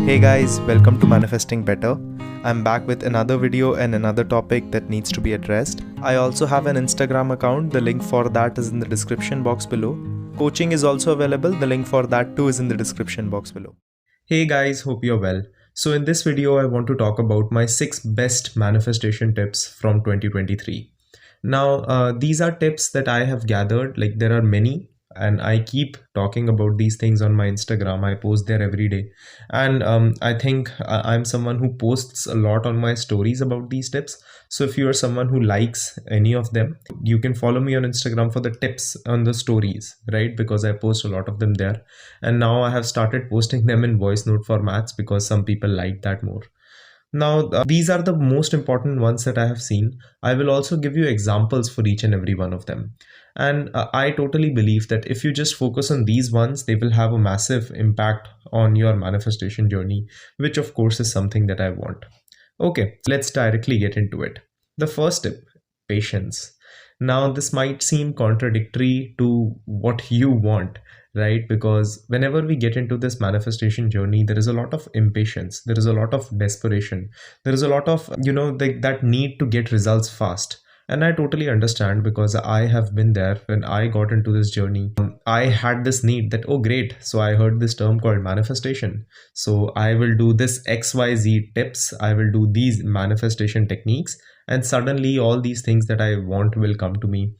Hey guys, welcome to Manifesting Better. I'm back with another video and another topic that needs to be addressed. I also have an Instagram account, the link for that is in the description box below. Coaching is also available, the link for that too is in the description box below. Hey guys, hope you're well. So in this video, I want to talk about my 6 best manifestation tips from 2023. Now, these are tips that I have gathered, like there are many, and I keep talking about these things on my Instagram. I post there every day. And I think I'm someone who posts a lot on my stories about these tips. So if you are someone who likes any of them, you can follow me on Instagram for the tips on the stories, right? Because I post a lot of them there. And now I have started posting them in voice note formats because some people like that more. Now, these are the most important ones that I have seen. I will also give you examples for each and every one of them. And I totally believe that if you just focus on these ones, they will have a massive impact on your manifestation journey, which of course is something that I want. Okay, let's directly get into it. The first tip, patience. Now, this might seem contradictory to what you want, right? Because whenever we get into this manifestation journey, there is a lot of impatience, there is a lot of desperation, there is a lot of, that need to get results fast. And I totally understand because I have been there when I got into this journey. I had this need that, oh, great. So I heard this term called manifestation. So I will do this XYZ tips. I will do these manifestation techniques. And suddenly all these things that I want will come to me.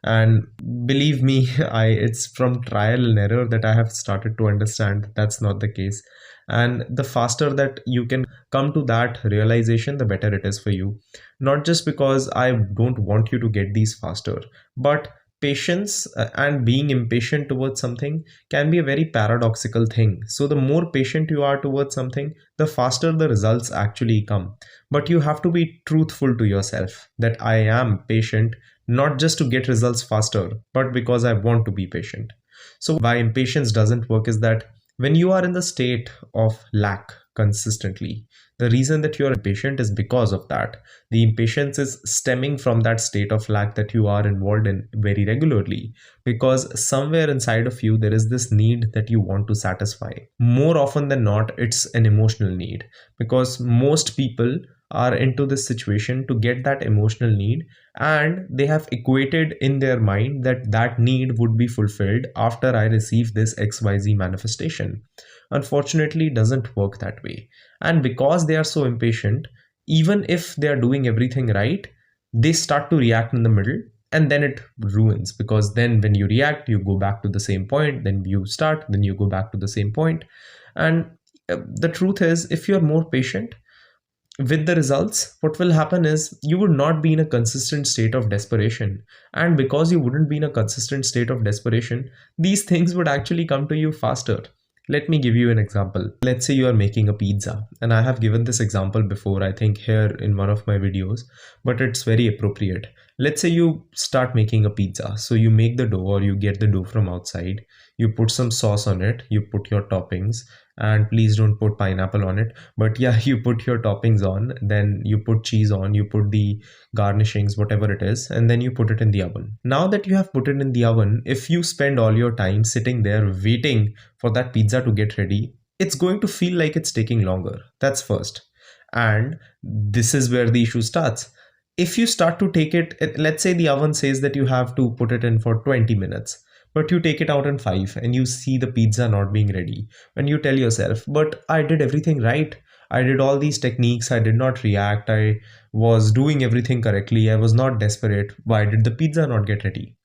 And believe me, it's from trial and error that I have started to understand that that's not the case. And the faster that you can come to that realization, the better it is for you. Not just because I don't want you to get these faster, but patience and being impatient towards something can be a very paradoxical thing. So the more patient you are towards something, the faster the results actually come. But you have to be truthful to yourself that I am patient, not just to get results faster, but because I want to be patient. So why impatience doesn't work is that when you are in the state of lack consistently, the reason that you're impatient is because of that. The impatience is stemming from that state of lack that you are involved in very regularly, because somewhere inside of you, there is this need that you want to satisfy. More often than not, it's an emotional need, because most people are into this situation to get that emotional need, and they have equated in their mind that that need would be fulfilled after I receive this XYZ manifestation. Unfortunately, it doesn't work that way. And because they are so impatient, even if they are doing everything right, they start to react in the middle, and then it ruins, because then when you react, you go back to the same point, then you start, then you go back to the same point. And the truth is, if you're more patient with the results, what will happen is you would not be in a consistent state of desperation. And because you wouldn't be in a consistent state of desperation, these things would actually come to you faster. Let me give you an example. Let's say you are making a pizza, and I have given this example before, I think here in one of my videos, but it's very appropriate. Let's say you start making a pizza. So you make the dough, or you get the dough from outside, you put some sauce on it, you put your toppings, and please don't put pineapple on it, but yeah, you put your toppings on, then you put cheese on, you put the garnishings, whatever it is, and then you put it in the oven. Now that you have put it in the oven, if you spend all your time sitting there waiting for that pizza to get ready, it's going to feel like it's taking longer. That's first. And this is where the issue starts. If you start to take it, let's say the oven says that you have to put it in for 20 minutes, but you take it out in 5 and you see the pizza not being ready, and you tell yourself, but I did everything right, I did all these techniques, I did not react, I was doing everything correctly, I was not desperate, why did the pizza not get ready?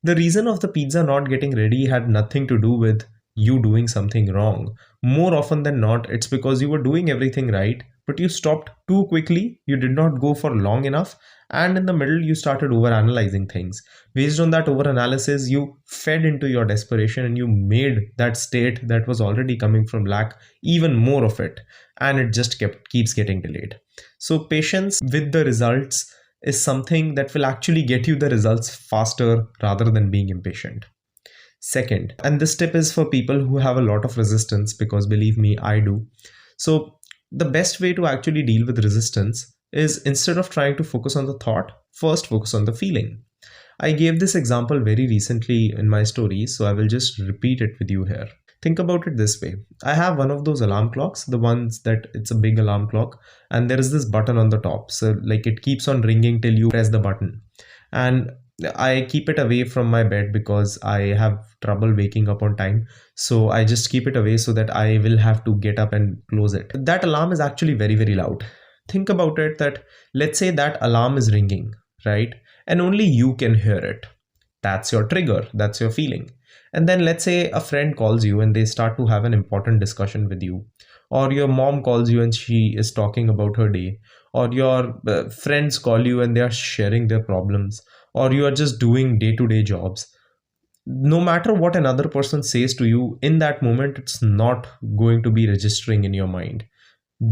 The reason of the pizza not getting ready had nothing to do with you doing something wrong. More often than not, it's because you were doing everything right, but you stopped too quickly, you did not go for long enough, and in the middle, you started over analyzing things. Based on that over analysis, you fed into your desperation and you made that state that was already coming from lack even more of it, and it just keeps getting delayed. So, patience with the results is something that will actually get you the results faster rather than being impatient. Second, and this tip is for people who have a lot of resistance, because believe me, I do. So, the best way to actually deal with resistance is, instead of trying to focus on the thought, first focus on the feeling. I gave this example very recently in my story, so I will just repeat it with you here. Think about it this way. I have one of those alarm clocks, the ones that it's a big alarm clock, and there is this button on the top. So like it keeps on ringing till you press the button. And I keep it away from my bed because I have trouble waking up on time. So I just keep it away so that I will have to get up and close it. That alarm is actually very, very loud. Think about it that let's say that alarm is ringing, right? And only you can hear it. That's your trigger, that's your feeling. And then let's say a friend calls you and they start to have an important discussion with you, or your mom calls you and she is talking about her day, or your friends call you and they are sharing their problems, or you are just doing day to day jobs. No matter what another person says to you in that moment, it's not going to be registering in your mind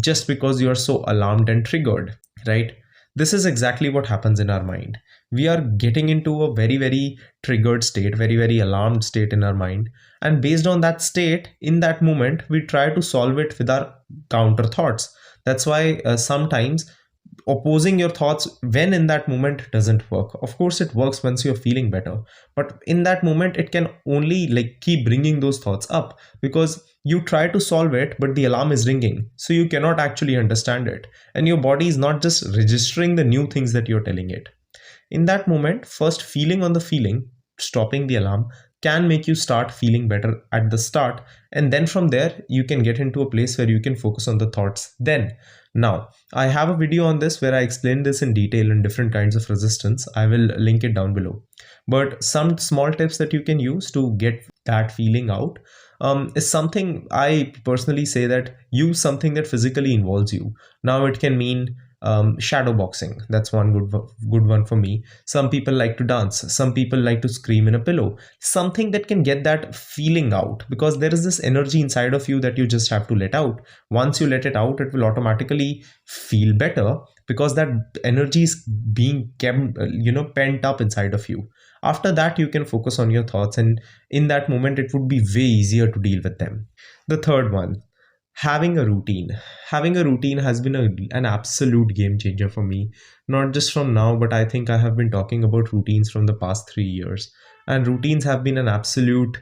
just because you are so alarmed and triggered, right? This is exactly what happens in our mind. We are getting into a very, very triggered state, very, very alarmed state in our mind. And based on that state, in that moment, we try to solve it with our counter thoughts. That's why sometimes opposing your thoughts when in that moment doesn't work. Of course it works once you're feeling better, but in that moment it can only like keep bringing those thoughts up because you try to solve it but the alarm is ringing, so you cannot actually understand it, and your body is not just registering the new things that you're telling it. In that moment, first feeling on the feeling, stopping the alarm, can make you start feeling better at the start, and then from there you can get into a place where you can focus on the thoughts then. Now I have a video on this where I explain this in detail in different kinds of resistance. I will link it down below. But some small tips that you can use to get that feeling out is something I personally say that use something that physically involves you. Now it can mean shadow boxing. That's one good one for me. Some people like to dance. Some people like to scream in a pillow. Something that can get that feeling out, because there is this energy inside of you that you just have to let out. Once you let it out, it will automatically feel better because that energy is being kept, pent up inside of you. After that, you can focus on your thoughts, and in that moment, it would be way easier to deal with them. The third one, having a routine. Having a routine has been an absolute game changer for me, not just from now, but I think I have been talking about routines from the past 3 years, and routines have been an absolute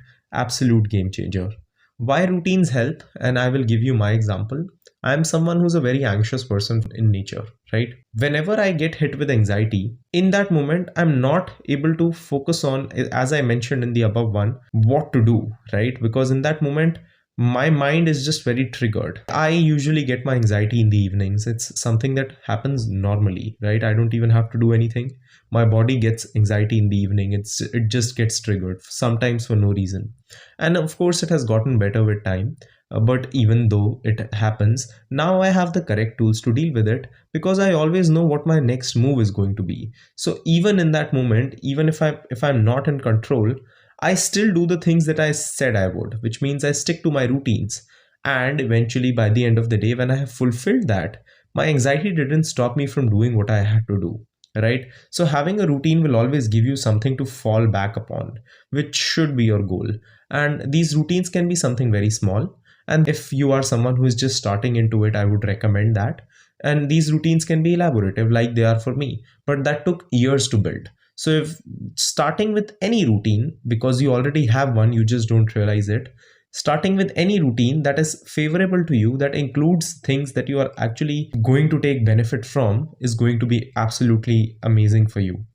game changer. Why routines help, and I will give you my example. I am someone who's a very anxious person in nature, right? Whenever I get hit with anxiety, in that moment, I'm not able to focus on, as I mentioned in the above one, what to do, right? Because in that moment, my mind is just very triggered. I usually get my anxiety in the evenings. It's something that happens normally, right? I don't even have to do anything. My body gets anxiety in the evening. It just gets triggered, sometimes for no reason. And of course, it has gotten better with time. But even though it happens, now I have the correct tools to deal with it because I always know what my next move is going to be. So even in that moment, even if I'm not in control, I still do the things that I said I would, which means I stick to my routines. And eventually, by the end of the day, when I have fulfilled that, my anxiety didn't stop me from doing what I had to do. Right? So, having a routine will always give you something to fall back upon, which should be your goal. And these routines can be something very small. And if you are someone who is just starting into it, I would recommend that. And these routines can be elaborative, like they are for me, but that took years to build. So, if starting with any routine, because you already have one, you just don't realize it, starting with any routine that is favorable to you, that includes things that you are actually going to take benefit from, is going to be absolutely amazing for you.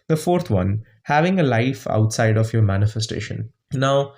The fourth one, having a life outside of your manifestation. Now,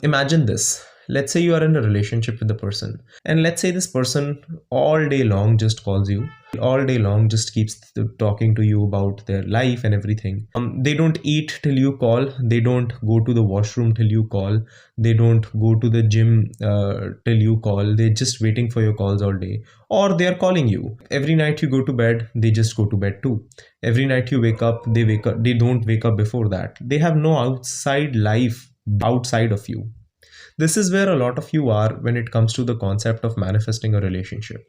imagine this. Let's say you are in a relationship with a person, and let's say this person all day long just calls you, all day long just keeps talking to you about their life and everything. They don't eat till you call, they don't go to the washroom till you call, they don't go to the gym till you call, they're just waiting for your calls all day, or they are calling you. Every night you go to bed, they just go to bed too. Every night you wake up, they don't wake up before that. They have no outside life outside of you. This is where a lot of you are when it comes to the concept of manifesting a relationship.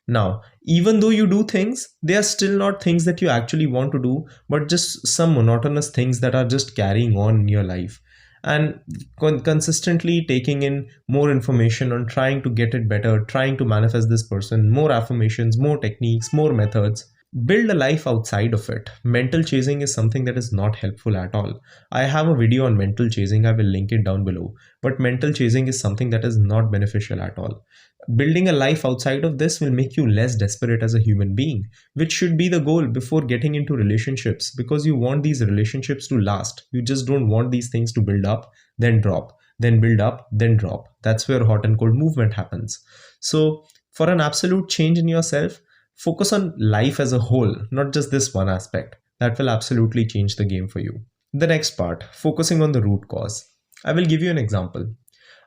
Now, even though you do things, they are still not things that you actually want to do, but just some monotonous things that are just carrying on in your life. And consistently taking in more information on trying to get it better, trying to manifest this person, more affirmations, more techniques, more methods. build a life outside of it. Mental chasing is something that is not helpful at all. I have a video on mental chasing, I will link it down below. But mental chasing is something that is not beneficial at all. Building a life outside of this will make you less desperate as a human being, which should be the goal before getting into relationships, because you want these relationships to last. You just don't want these things to build up, then drop, then build up, then drop. That's where hot and cold movement happens. So, for an absolute change in yourself, focus on life as a whole, not just this one aspect. That will absolutely change the game for you. The next part, focusing on the root cause. I will give you an example.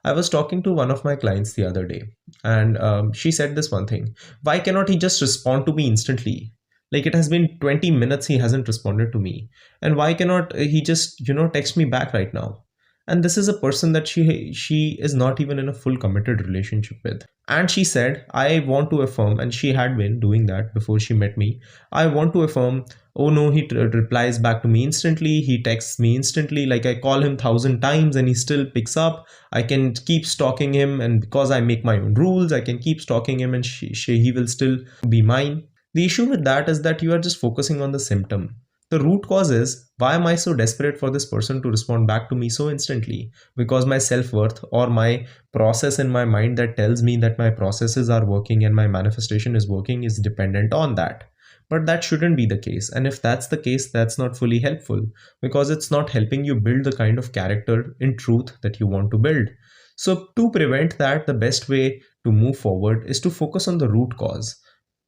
I was talking to one of my clients the other day, and she said this one thing: why cannot he just respond to me instantly? Like, it has been 20 minutes, he hasn't responded to me. And why cannot he just, text me back right now? And this is a person that she is not even in a full committed relationship with. And she said, I want to affirm, and she had been doing that before she met me. I want to affirm, oh no, he replies back to me instantly, he texts me instantly, like I call him 1,000 times and he still picks up. I can keep stalking him, and because I make my own rules, I can keep stalking him, and he will still be mine. The issue with that is that you are just focusing on the symptom. The root cause is, why am I so desperate for this person to respond back to me so instantly? Because my self-worth, or my process in my mind that tells me that my processes are working and my manifestation is working, is dependent on that. But that shouldn't be the case. And if that's the case, that's not fully helpful, because it's not helping you build the kind of character in truth that you want to build. So to prevent that, the best way to move forward is to focus on the root cause.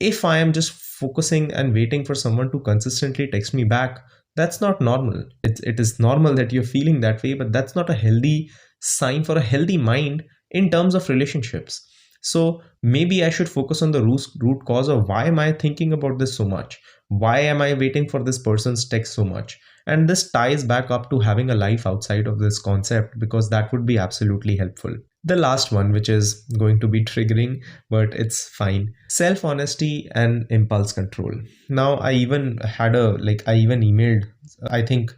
If I am just focusing and waiting for someone to consistently text me back, that's not normal. It is normal that you're feeling that way, but that's not a healthy sign for a healthy mind in terms of relationships. So maybe I should focus on the root cause of, why am I thinking about this so much? Why am I waiting for this person's text so much? And this ties back up to having a life outside of this concept, because that would be absolutely helpful. The last one, which is going to be triggering, but it's fine. Self-honesty and impulse control. Now, I even emailed, I think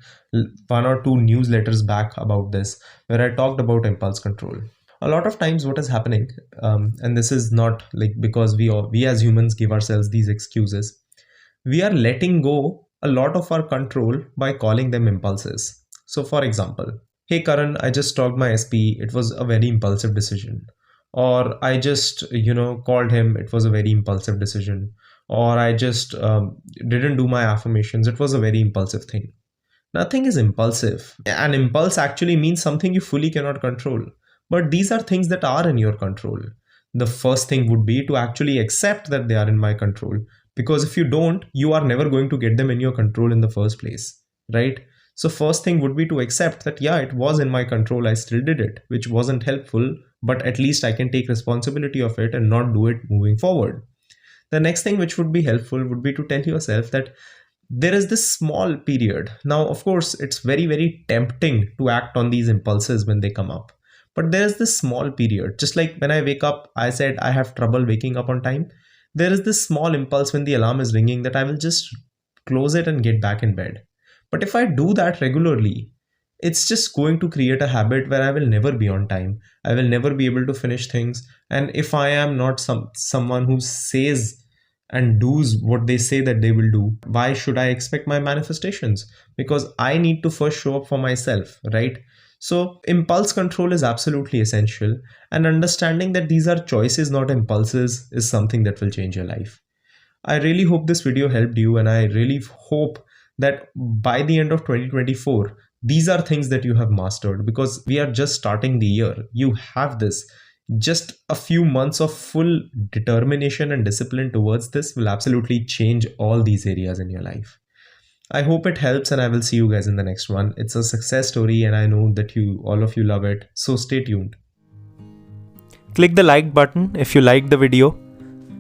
1 or 2 newsletters back about this, where I talked about impulse control. A lot of times what is happening, and this is not like because we as humans give ourselves these excuses, we are letting go a lot of our control by calling them impulses. So for example, hey Karan, I just stalked my SP, it was a very impulsive decision. Or I just, called him, it was a very impulsive decision. Or I just didn't do my affirmations, it was a very impulsive thing. Nothing is impulsive. An impulse actually means something you fully cannot control. But these are things that are in your control. The first thing would be to actually accept that they are in my control. Because if you don't, you are never going to get them in your control in the first place, right? So first thing would be to accept that, yeah, it was in my control, I still did it, which wasn't helpful, but at least I can take responsibility of it and not do it moving forward. The next thing which would be helpful would be to tell yourself that there is this small period. Now, of course, it's very, very tempting to act on these impulses when they come up. But there's this small period. Just like when I wake up, I said I have trouble waking up on time. There is this small impulse when the alarm is ringing that I will just close it and get back in bed. But if I do that regularly, it's just going to create a habit where I will never be on time. I will never be able to finish things. And if I am not someone who says and does what they say that they will do, why should I expect my manifestations? Because I need to first show up for myself, right? So impulse control is absolutely essential, and understanding that these are choices, not impulses, is something that will change your life. I really hope this video helped you, and I really hope that by the end of 2024, these are things that you have mastered, because we are just starting the year. You have this. Just a few months of full determination and discipline towards this will absolutely change all these areas in your life. I hope it helps, and I will see you guys in the next one. It's a success story, and I know that all of you love it. So stay tuned. Click the like button if you liked the video.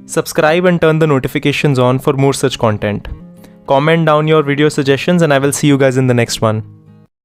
Subscribe and turn the notifications on for more such content. Comment down your video suggestions, and I will see you guys in the next one.